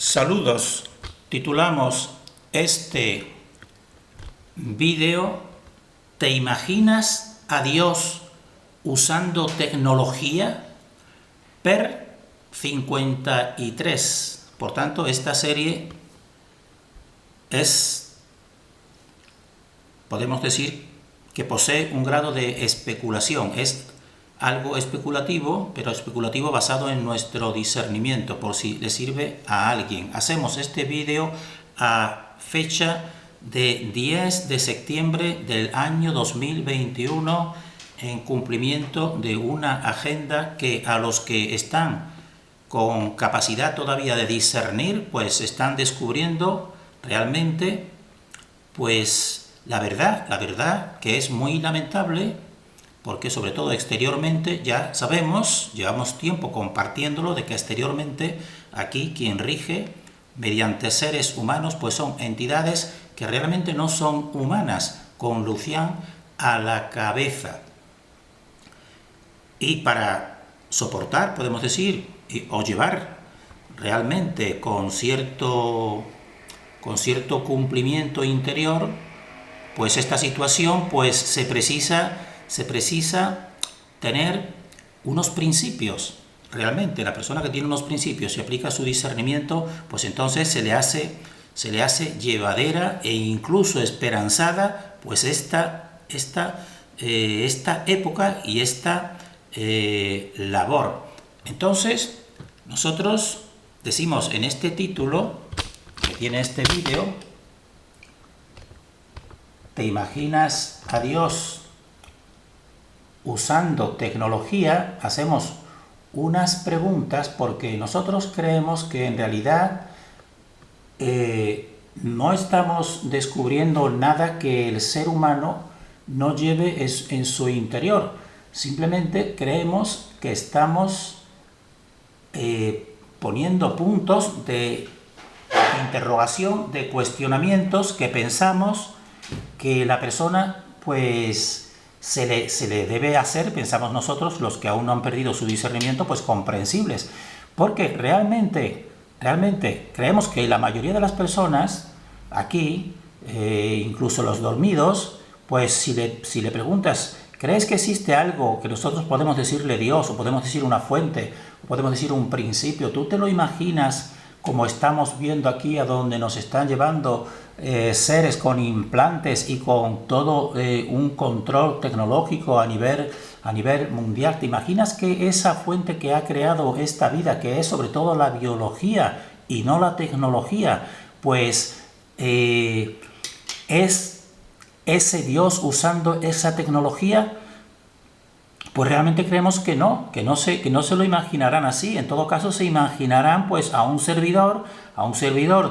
Saludos. Titulamos este vídeo ¿Te imaginas a Dios usando tecnología? Per 53. Por tanto, esta serie podemos decir que posee un grado de especulación. Es algo especulativo, pero especulativo basado en nuestro discernimiento, por si le sirve a alguien. Hacemos este vídeo a fecha de 10 de septiembre del año 2021 en cumplimiento de una agenda que a los que están con capacidad todavía de discernir, pues están descubriendo realmente pues la verdad que es muy lamentable, porque sobre todo exteriormente ya sabemos, llevamos tiempo compartiéndolo, de que exteriormente aquí quien rige mediante seres humanos pues son entidades que realmente no son humanas, con Lucián a la cabeza. Y para soportar, podemos decir, o llevar realmente con cierto cumplimiento interior, pues esta situación pues se precisa tener unos principios. Realmente la persona que tiene unos principios y aplica su discernimiento, pues entonces se le hace llevadera e incluso esperanzada pues esta época y esta labor. Entonces nosotros decimos en este título que tiene este vídeo: ¿te imaginas a Dios usando tecnología? Hacemos unas preguntas porque nosotros creemos que en realidad no estamos descubriendo nada que el ser humano no lleve en su interior. Simplemente creemos que estamos poniendo puntos de interrogación, de cuestionamientos que pensamos que la persona pues se le debe hacer, pensamos nosotros, los que aún no han perdido su discernimiento, pues comprensibles. Porque realmente creemos que la mayoría de las personas aquí, incluso los dormidos, pues si le preguntas, ¿crees que existe algo que nosotros podemos decirle Dios, o podemos decir una fuente, o podemos decir un principio? ¿Tú te lo imaginas como estamos viendo aquí, a donde nos están llevando seres con implantes y con todo un control tecnológico a nivel mundial? ¿Te imaginas que esa fuente que ha creado esta vida, que es sobre todo la biología y no la tecnología, pues es ese Dios usando esa tecnología? Pues realmente creemos que no se lo imaginarán así. En todo caso se imaginarán pues a un servidor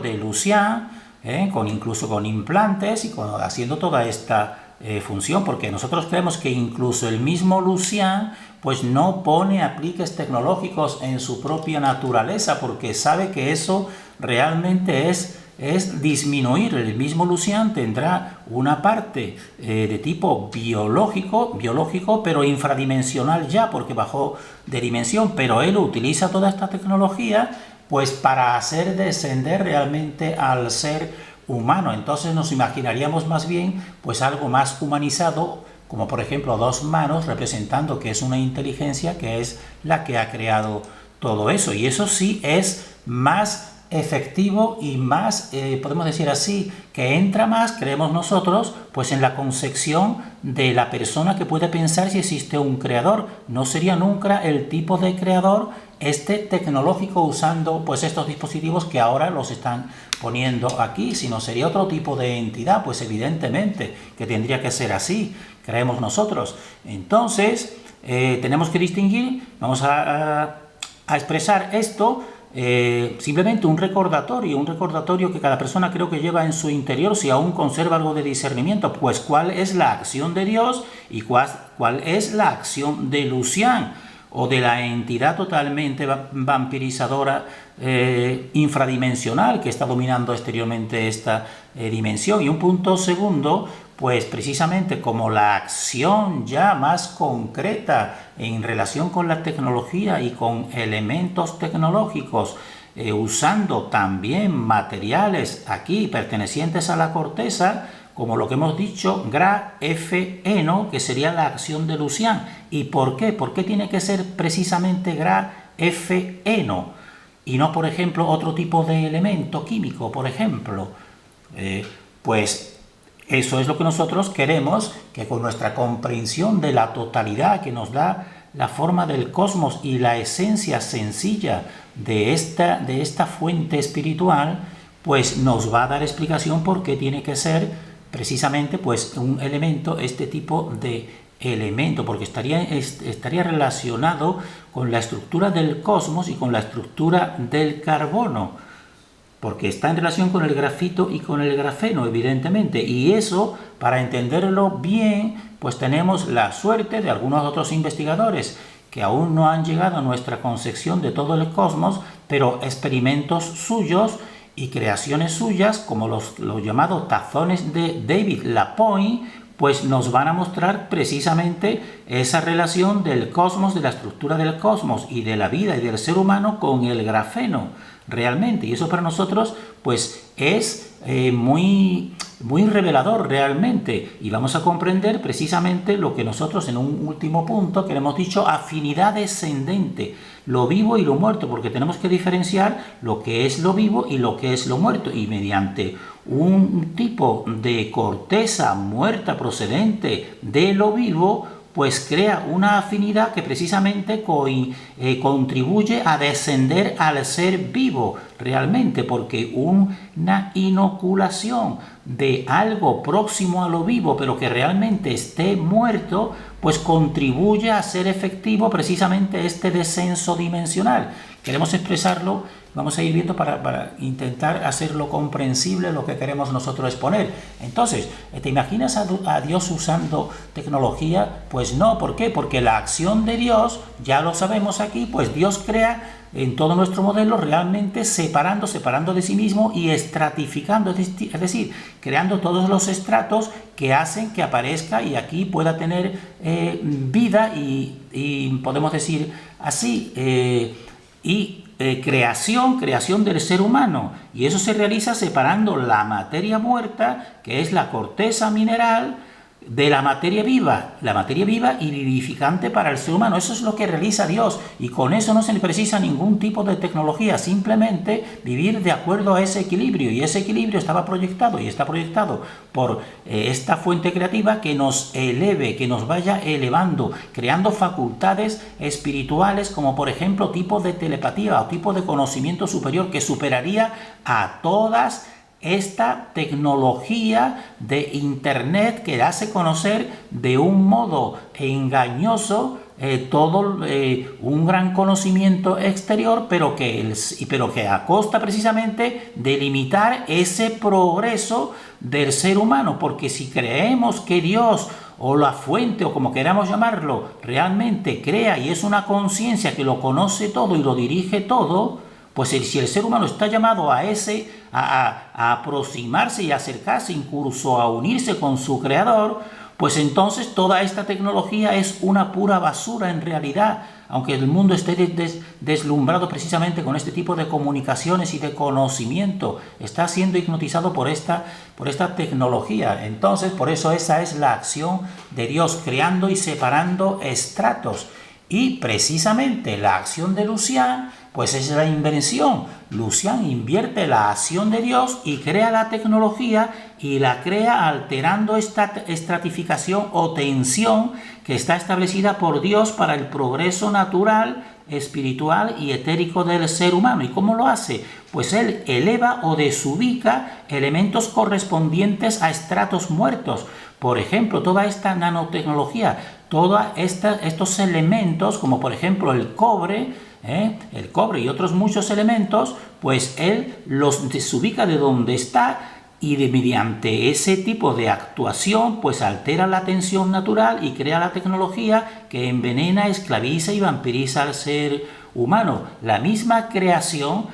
de Lucián, incluso con implantes y haciendo toda esta función, porque nosotros creemos que incluso el mismo Lucián pues no pone apliques tecnológicos en su propia naturaleza, porque sabe que eso realmente es disminuir. El mismo Lucián tendrá una parte de tipo biológico, pero infradimensional ya, porque bajó de dimensión, pero él utiliza toda esta tecnología pues para hacer descender realmente al ser humano. Entonces nos imaginaríamos más bien pues algo más humanizado, como por ejemplo dos manos representando que es una inteligencia que es la que ha creado todo eso, y eso sí es más efectivo y más, podemos decir así, que entra más, creemos nosotros, pues en la concepción de la persona que puede pensar si existe un creador. No sería nunca el tipo de creador tecnológico usando pues estos dispositivos que ahora los están poniendo aquí, sino sería otro tipo de entidad, pues evidentemente que tendría que ser así, creemos nosotros. Entonces tenemos que distinguir, vamos a expresar esto. Simplemente un recordatorio que cada persona creo que lleva en su interior, si aún conserva algo de discernimiento, pues cuál es la acción de Dios y cuál es la acción de Lucián, o de la entidad totalmente vampirizadora infradimensional que está dominando exteriormente esta dimensión. Y un punto segundo, pues precisamente como la acción ya más concreta en relación con la tecnología y con elementos tecnológicos, usando también materiales aquí pertenecientes a la corteza, como lo que hemos dicho, grafeno, que sería la acción de Lucian. ¿Y por qué? ¿Por qué tiene que ser precisamente grafeno y no, por ejemplo, otro tipo de elemento químico, por ejemplo? Pues eso es lo que nosotros queremos, que con nuestra comprensión de la totalidad que nos da la forma del cosmos y la esencia sencilla de esta fuente espiritual, pues nos va a dar explicación por qué tiene que ser precisamente pues un elemento, este tipo de elemento, porque estaría relacionado con la estructura del cosmos y con la estructura del carbono, porque está en relación con el grafito y con el grafeno, evidentemente, y eso, para entenderlo bien, pues tenemos la suerte de algunos otros investigadores que aún no han llegado a nuestra concepción de todo el cosmos, pero experimentos suyos y creaciones suyas, como los llamados tazones de David Lapointe, pues nos van a mostrar precisamente esa relación del cosmos, de la estructura del cosmos y de la vida y del ser humano con el grafeno, realmente. Y eso para nosotros pues es muy revelador realmente, y vamos a comprender precisamente lo que nosotros en un último punto que le hemos dicho, afinidad descendente, lo vivo y lo muerto, porque tenemos que diferenciar lo que es lo vivo y lo que es lo muerto, y mediante un tipo de corteza muerta procedente de lo vivo, pues crea una afinidad que precisamente contribuye a descender al ser vivo realmente, porque una inoculación de algo próximo a lo vivo pero que realmente esté muerto, pues contribuye a ser efectivo precisamente este descenso dimensional. Queremos expresarlo, vamos a ir viendo para intentar hacerlo comprensible lo que queremos nosotros exponer. Entonces, ¿te imaginas a Dios usando tecnología? Pues no, ¿por qué? Porque la acción de Dios, ya lo sabemos aquí, pues Dios crea en todo nuestro modelo realmente separando de sí mismo y estratificando, es decir, creando todos los estratos que hacen que aparezca y aquí pueda tener vida y podemos decir así, creación del ser humano, y eso se realiza separando la materia muerta, que es la corteza mineral, de la materia viva y vivificante para el ser humano. Eso es lo que realiza Dios, y con eso no se le precisa ningún tipo de tecnología, simplemente vivir de acuerdo a ese equilibrio, y ese equilibrio estaba proyectado y está proyectado por esta fuente creativa que nos eleve, que nos vaya elevando, creando facultades espirituales como por ejemplo tipo de telepatía o tipo de conocimiento superior que superaría a todas esta tecnología de internet que hace conocer de un modo engañoso todo un gran conocimiento exterior, pero que a costa precisamente de limitar ese progreso del ser humano, porque si creemos que Dios o la fuente, o como queramos llamarlo, realmente crea y es una conciencia que lo conoce todo y lo dirige todo, pues si el ser humano está llamado a aproximarse y acercarse, incluso a unirse con su creador, pues entonces toda esta tecnología es una pura basura en realidad, aunque el mundo esté deslumbrado precisamente con este tipo de comunicaciones y de conocimiento, está siendo hipnotizado por esta tecnología. Entonces, por eso esa es la acción de Dios, creando y separando estratos. Y precisamente la acción de Lucian, pues es la invención. Lucian invierte la acción de Dios y crea la tecnología, y la crea alterando esta estratificación o tensión que está establecida por Dios para el progreso natural, espiritual y etérico del ser humano. ¿Y cómo lo hace? Pues él eleva o desubica elementos correspondientes a estratos muertos. Por ejemplo, toda esta nanotecnología, todos estos elementos, como por ejemplo el cobre y otros muchos elementos, pues él los desubica de donde está mediante ese tipo de actuación pues altera la tensión natural y crea la tecnología que envenena, esclaviza y vampiriza al ser humano. La misma creación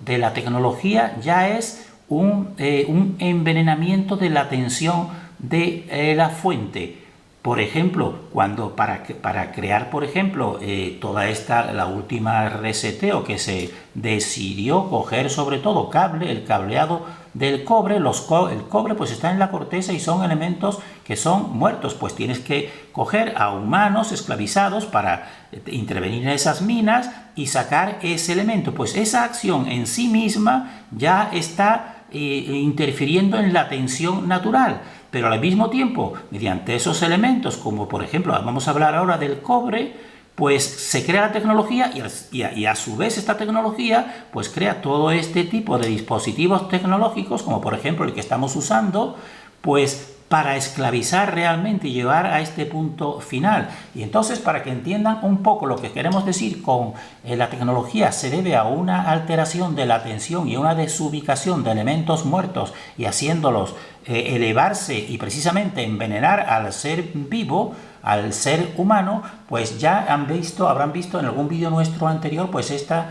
de la tecnología ya es un envenenamiento de la tensión de la fuente. Por ejemplo, cuando para crear, por ejemplo, la última reseteo que se decidió coger sobre todo el cableado del cobre, el cobre pues está en la corteza y son elementos que son muertos, pues tienes que coger a humanos esclavizados para intervenir en esas minas y sacar ese elemento. Pues esa acción en sí misma ya está interfiriendo en la tensión natural. Pero al mismo tiempo, mediante esos elementos, como por ejemplo, vamos a hablar ahora del cobre, pues se crea la tecnología y a su vez esta tecnología pues crea todo este tipo de dispositivos tecnológicos, como por ejemplo el que estamos usando, pues para esclavizar realmente y llevar a este punto final. Y entonces, para que entiendan un poco lo que queremos decir con la tecnología se debe a una alteración de la tensión y a una desubicación de elementos muertos y haciéndolos elevarse y precisamente envenenar al ser vivo, al ser humano, pues ya habrán visto en algún vídeo nuestro anterior pues esta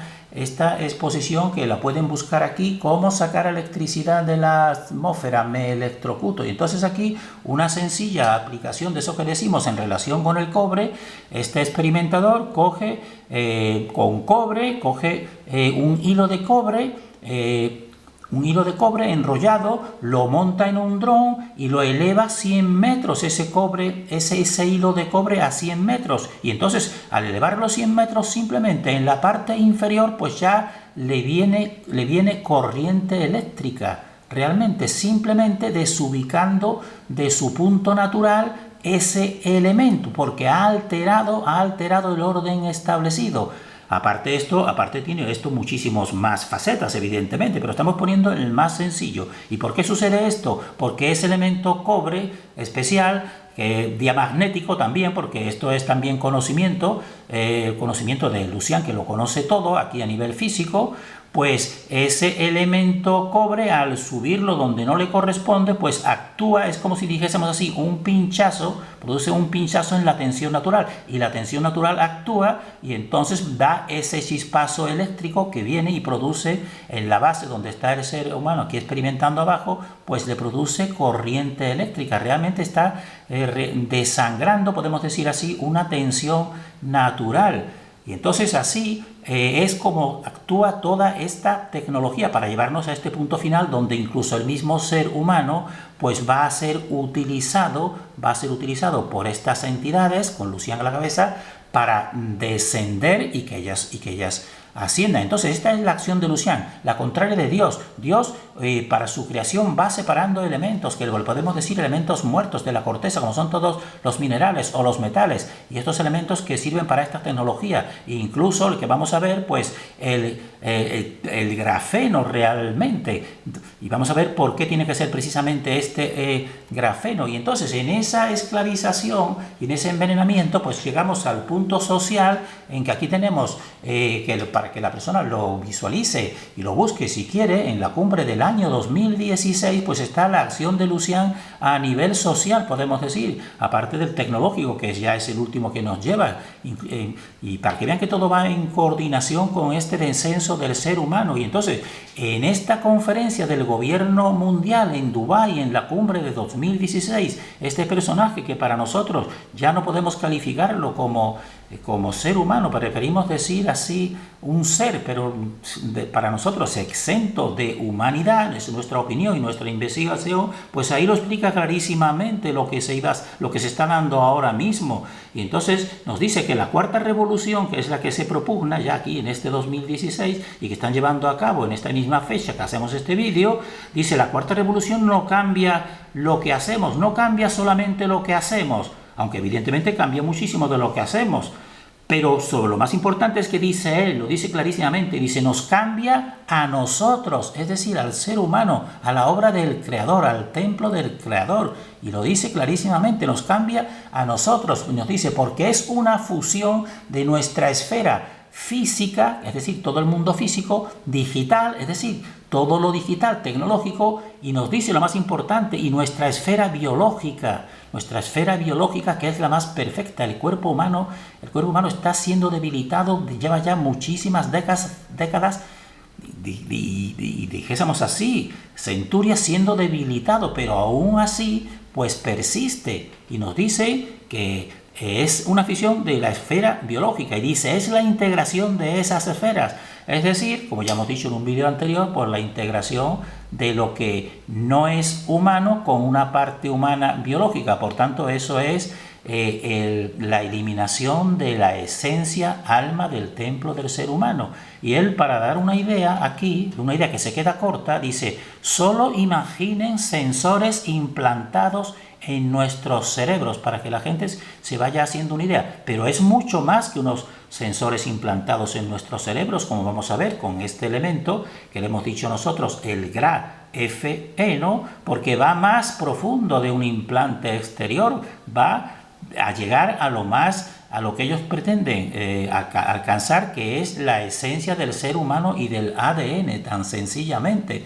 exposición que la pueden buscar aquí, cómo sacar electricidad de la atmósfera, me electrocuto. Y entonces aquí una sencilla aplicación de eso que decimos en relación con el cobre. Este experimentador coge un hilo de cobre enrollado, lo monta en un dron y lo eleva 100 metros, ese hilo de cobre a 100 metros. Y entonces, al elevarlo 100 metros, simplemente en la parte inferior, pues ya le viene corriente eléctrica. Realmente, simplemente desubicando de su punto natural ese elemento, porque ha alterado el orden establecido. Aparte tiene esto muchísimos más facetas, evidentemente, pero estamos poniendo el más sencillo. ¿Y por qué sucede esto? Porque ese elemento cobre especial, diamagnético también, porque esto es también conocimiento de Lucian, que lo conoce todo aquí a nivel físico, pues ese elemento cobre al subirlo donde no le corresponde, pues actúa, es como si dijésemos así, produce un pinchazo en la tensión natural y la tensión natural actúa y entonces da ese chispazo eléctrico que viene y produce en la base donde está el ser humano aquí experimentando abajo, pues le produce corriente eléctrica. Realmente está desangrando, podemos decir así, una tensión natural. Y entonces así es como actúa toda esta tecnología para llevarnos a este punto final donde incluso el mismo ser humano pues va a ser utilizado por estas entidades con Lucian a la cabeza para descender y que ellas asciendan. Entonces esta es la acción de Lucian, la contraria de Dios. Dios para su creación va separando elementos, que podemos decir elementos muertos de la corteza, como son todos los minerales o los metales, y estos elementos que sirven para esta tecnología. E incluso el que vamos a ver, pues el grafeno realmente, y vamos a ver por qué tiene que ser precisamente este grafeno. Y entonces en esa esclavización y en ese envenenamiento pues llegamos al punto social en que aquí tenemos para que la persona lo visualice y lo busque si quiere, en la cumbre del año 2016 pues está la acción de Lucian a nivel social, podemos decir, aparte del tecnológico, que ya es el último que nos lleva, y para que vean que todo va en coordinación con este descenso del ser humano. Y entonces en esta conferencia del gobierno mundial en Dubái, en la cumbre de 2016, este personaje que para nosotros ya no podemos calificarlo como ser humano, preferimos decir así un ser, pero para nosotros exento de humanidad, es nuestra opinión y nuestra investigación, pues ahí lo explica clarísimamente lo que se está dando ahora mismo. Y entonces nos dice que la cuarta revolución, que es la que se propugna ya aquí en este 2016 y que están llevando a cabo en esta misma fecha que hacemos este vídeo, dice: la cuarta revolución no cambia lo que hacemos, no cambia solamente lo que hacemos, aunque evidentemente cambia muchísimo de lo que hacemos, pero lo más importante es que dice él, lo dice clarísimamente, dice: nos cambia a nosotros, es decir, al ser humano, a la obra del Creador, al templo del Creador, y lo dice clarísimamente, nos cambia a nosotros, y nos dice, porque es una fusión de nuestra esfera física, es decir, todo el mundo físico, digital, es decir, todo lo digital, tecnológico, y nos dice lo más importante, y nuestra esfera biológica que es la más perfecta. El cuerpo humano está siendo debilitado, lleva ya muchísimas décadas y dijésemos así, centurias siendo debilitado, pero aún así pues persiste y nos dice que es una fisión de la esfera biológica y dice es la integración de esas esferas, es decir, como ya hemos dicho en un vídeo anterior, por la integración de lo que no es humano con una parte humana biológica. Por tanto, eso es la eliminación de la esencia alma del templo del ser humano. Y él, para dar una idea aquí, una idea que se queda corta, dice: solo imaginen sensores implantados en nuestros cerebros, para que la gente se vaya haciendo una idea. Pero es mucho más que unos sensores implantados en nuestros cerebros, como vamos a ver con este elemento que le hemos dicho nosotros, el GRA-FE, ¿no? Porque va más profundo de un implante exterior, va a llegar a lo que ellos pretenden alcanzar, que es la esencia del ser humano y del ADN, tan sencillamente.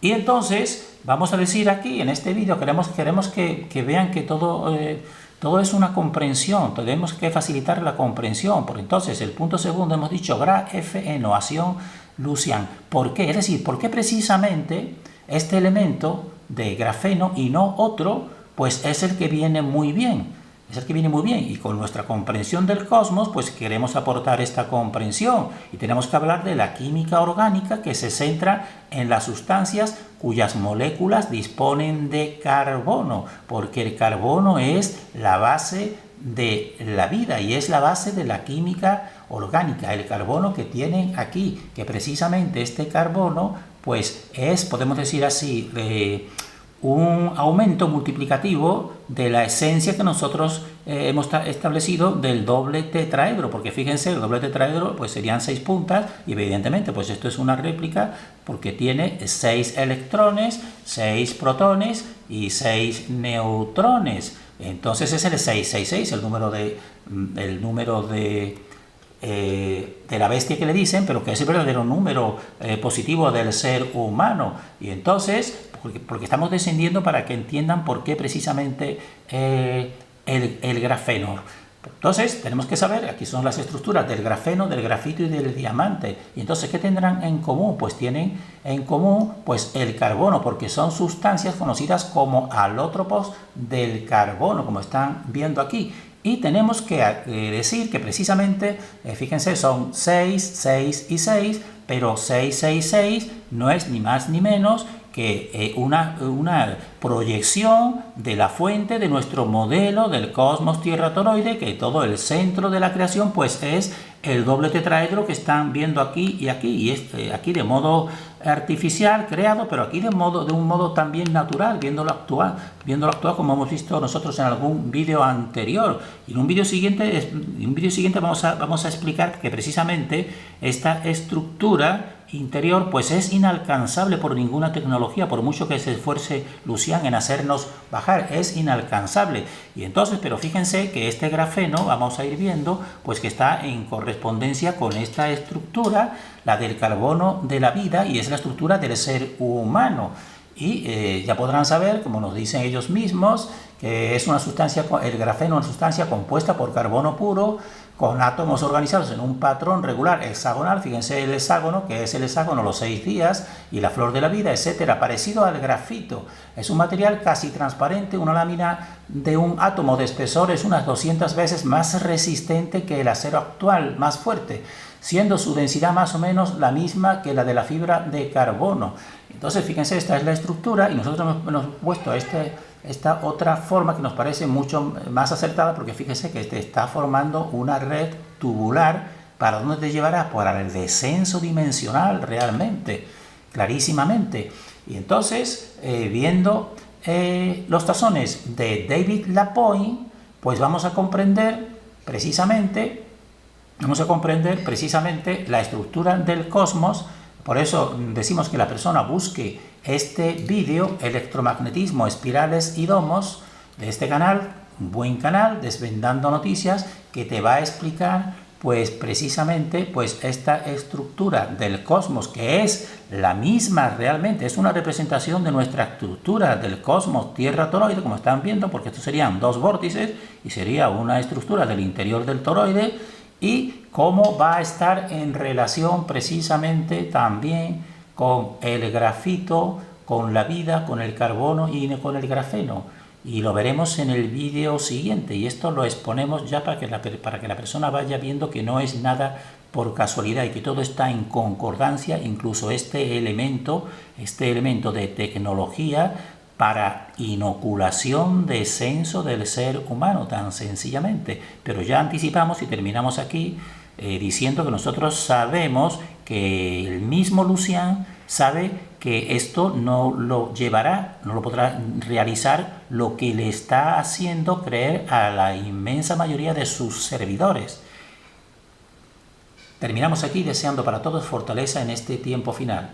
Y entonces vamos a decir aquí en este vídeo, queremos que vean que todo es una comprensión, tenemos que facilitar la comprensión. Por entonces, el punto segundo hemos dicho GRA-FE, noación Lucian. ¿Por qué? Es decir, ¿por qué precisamente este elemento de grafeno y no otro? Pues es el que viene muy bien. Es el que viene muy bien, y con nuestra comprensión del cosmos pues queremos aportar esta comprensión, y tenemos que hablar de la química orgánica, que se centra en las sustancias cuyas moléculas disponen de carbono, porque el carbono es la base de la vida y es la base de la química orgánica, el carbono que tienen aquí, que precisamente este carbono pues es, podemos decir así, un aumento multiplicativo de la esencia que nosotros hemos establecido del doble tetraedro, porque fíjense, el doble tetraedro pues serían 6 puntas, y evidentemente pues esto es una réplica porque tiene 6 electrones, 6 protones y 6 neutrones. Entonces es el 666, el número de la bestia que le dicen, pero que es el verdadero número positivo del ser humano. Y entonces, porque estamos descendiendo para que entiendan por qué precisamente el grafeno. Entonces tenemos que saber, aquí son las estructuras del grafeno, del grafito y del diamante. Y entonces, ¿qué tendrán en común? Pues tienen en común pues el carbono, porque son sustancias conocidas como alótropos del carbono, como están viendo aquí. Y tenemos que decir que precisamente, fíjense, son 6, 6 y 6, pero 666 no es ni más ni menos que una proyección de la fuente de nuestro modelo del cosmos tierra toroide, que todo el centro de la creación pues es el doble tetraedro que están viendo aquí, y aquí de modo artificial creado, pero aquí de un modo también natural, viéndolo actuar como hemos visto nosotros en algún vídeo anterior. Y en un vídeo siguiente vamos a explicar que precisamente esta estructura interior pues es inalcanzable por ninguna tecnología, por mucho que se esfuerce Lucian en hacernos bajar, es inalcanzable. Y entonces, pero fíjense que este grafeno, vamos a ir viendo, pues que está en correspondencia con esta estructura, la del carbono de la vida, y es la estructura del ser humano. Y ya podrán saber, como nos dicen ellos mismos, que es una sustancia, el grafeno es una sustancia compuesta por carbono puro, con átomos organizados en un patrón regular hexagonal. Fíjense el hexágono, que es el hexágono, los 6 días y la flor de la vida, etcétera, parecido al grafito. Es un material casi transparente, una lámina de un átomo de espesor es unas 200 veces más resistente que el acero actual, más fuerte, siendo su densidad más o menos la misma que la de la fibra de carbono. Entonces, fíjense, esta es la estructura, y nosotros hemos puesto esta otra forma que nos parece mucho más acertada, porque fíjense que está formando una red tubular. ¿Para dónde te llevará? Para el descenso dimensional, realmente, clarísimamente. Y entonces, viendo los tazones de David Lapointe, pues vamos a comprender precisamente la estructura del cosmos. Por eso decimos que la persona busque este vídeo, Electromagnetismo, Espirales y Domos, de este canal, un buen canal, Desvendando Noticias, que te va a explicar pues precisamente pues esta estructura del cosmos, que es la misma realmente, es una representación de nuestra estructura del cosmos Tierra-toroide, como están viendo, porque estos serían dos vórtices y sería una estructura del interior del toroide, y cómo va a estar en relación precisamente también con el grafito, con la vida, con el carbono y con el grafeno. Y lo veremos en el vídeo siguiente, y esto lo exponemos ya para que la persona vaya viendo que no es nada por casualidad y que todo está en concordancia, incluso este elemento de tecnología para inoculación, descenso del ser humano, tan sencillamente. Pero ya anticipamos y terminamos aquí diciendo que nosotros sabemos que el mismo Lucian sabe que esto no lo llevará, no lo podrá realizar, lo que le está haciendo creer a la inmensa mayoría de sus servidores. Terminamos aquí deseando para todos fortaleza en este tiempo final.